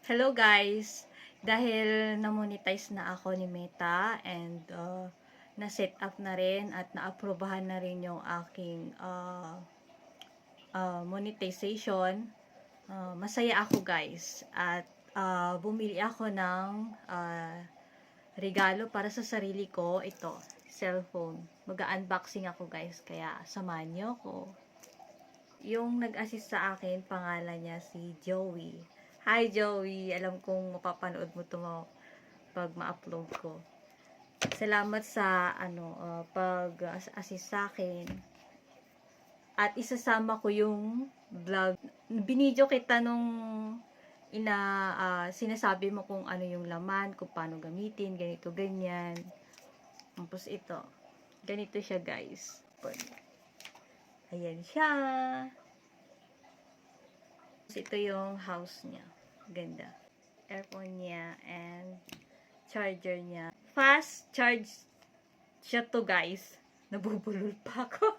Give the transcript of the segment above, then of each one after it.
Hello guys! Dahil na-monetize na ako ni Meta and na-set up na rin at na-aprobahan na rin yung aking monetization, masaya ako guys. At bumili ako ng regalo para sa sarili ko. Ito, cellphone. Mag-unboxing ako guys, kaya samahan niyo ko. Yung nag-assist sa akin, pangalan niya si Joey. Hi Joey! Alam kong mapapanood mo ito pag ma-upload ko. Salamat sa pag-assist sa akin. At isasama ko yung vlog. Binidyo kita nung sinasabi mo kung ano yung laman, kung paano gamitin, ganito, ganyan. Tapos ito. Ganito siya guys. Ayan siya. Ito yung house niya. Ganda. Airphone niya and charger niya. Fast charge siya to guys. Nabubulol pa ako.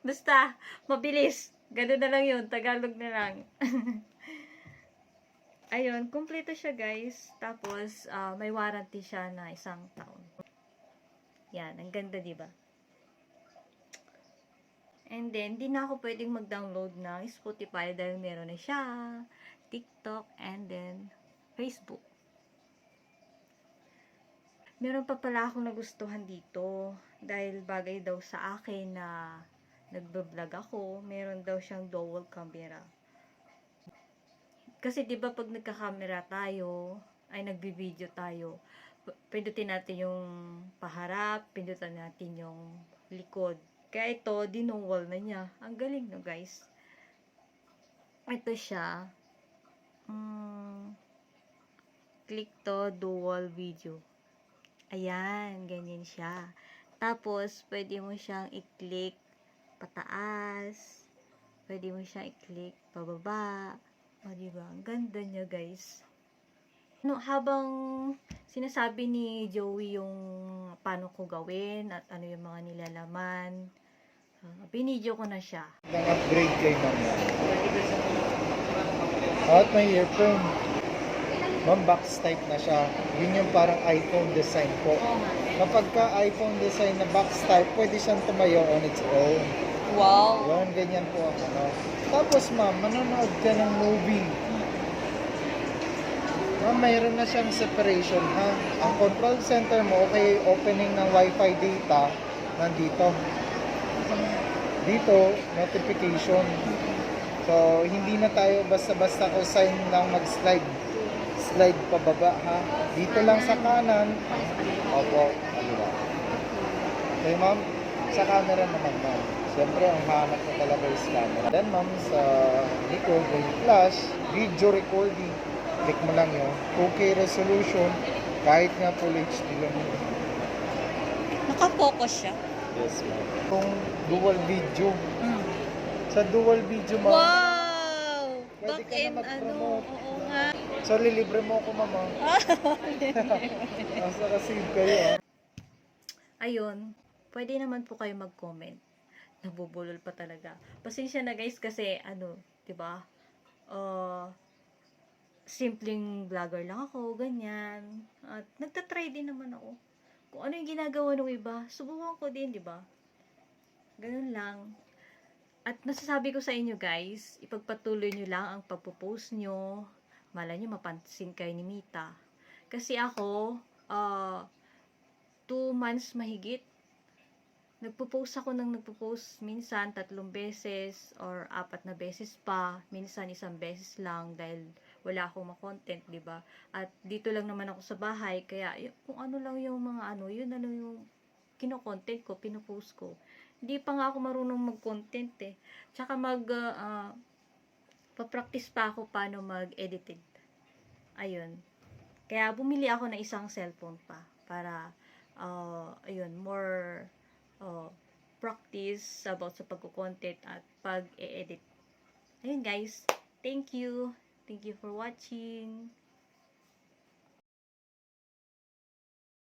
Basta, mabilis. Ganun na lang yun. Tagalog na lang. Ayun, kumpleto siya guys. Tapos, may warranty siya na 1 taon. Yan, ang ganda diba? And then, di na ako pwedeng mag-download ng Spotify dahil meron na siya, TikTok, and then Facebook. Meron pa pala akong nagustuhan dito dahil bagay daw sa akin na nagbablog ako. Meron daw siyang dual camera. Kasi di ba pag nagka-camera tayo, ay nagbi-video tayo, pindutin natin yung paharap, pindutin natin yung likod. Kaya ito, dinuwal na niya. Ang galing no guys. Ito siya. Click to dual video. Ayan, ganyan siya. Tapos, pwede mo siyang i-click pataas. Pwede mo siyang i-click pababa. O, diba? Ang ganda niya guys. No, habang sinasabi ni Joey yung paano ko gawin at ano yung mga nilalaman, binidyo ko na siya. Nag-upgrade kay ma'am. At may earphone. Ma'am, box type na siya. Yun yung parang iPhone design po. Kapag ka iPhone design na box type, pwede siyang tumayo on its own. Wow! Yun, ganyan po ako. No? Tapos ma'am, manonood ka ng movie. Ma'am, mayroon na siyang separation ha. Ang control center mo, okay, opening ng Wi-Fi data, nandito. Dito, notification. So, hindi na tayo basta-basta ko sign lang mag-slide. Slide pababa ha. Dito lang sa kanan. Opo, diba? Okay ma'am, sa camera naman ma'am. Siyempre, ang hanap ko talaga is camera. Then ma'am, sa likod, yung flash, video recording. Click mo lang yun. 2K resolution, kahit nga full HD lang yun. Naka-focus siya. Yes ma'am. Kung dual video. Sa dual video ma'am. Wow! Pwede ka na mag-promote. Oo nga. So, lilibre mo ako mama. Nasa receive kayo. Ayun, pwede naman po kayo mag-comment. Nabubulol pa talaga. Pasensya na guys kasi di ba? Simpleng vlogger lang ako, ganyan. At nagtatry din naman ako. Kung ano yung ginagawa ng iba, subukan ko din, di ba? Ganun lang. At nasasabi ko sa inyo guys, ipagpatuloy nyo lang ang pagpo-post nyo. Malay nyo mapansin kayo ni Mita. Kasi ako, 2 months mahigit, nagpo-post ako ng nagpo-post minsan 3 beses or 4 na beses pa, minsan 1 beses lang dahil wala akong ma-content, di ba? At dito lang naman ako sa bahay, kaya kung ano lang yung mga yun na lang yung kino-content ko, pino-post ko. Hindi pa nga ako marunong mag-content eh. Tsaka pa-practice pa ako paano mag-edited. Ayun. Kaya bumili ako ng isang cellphone pa para ayun, more practice about sa pagko-content at pag-e-edit. Ayun guys. Thank you. Thank you for watching.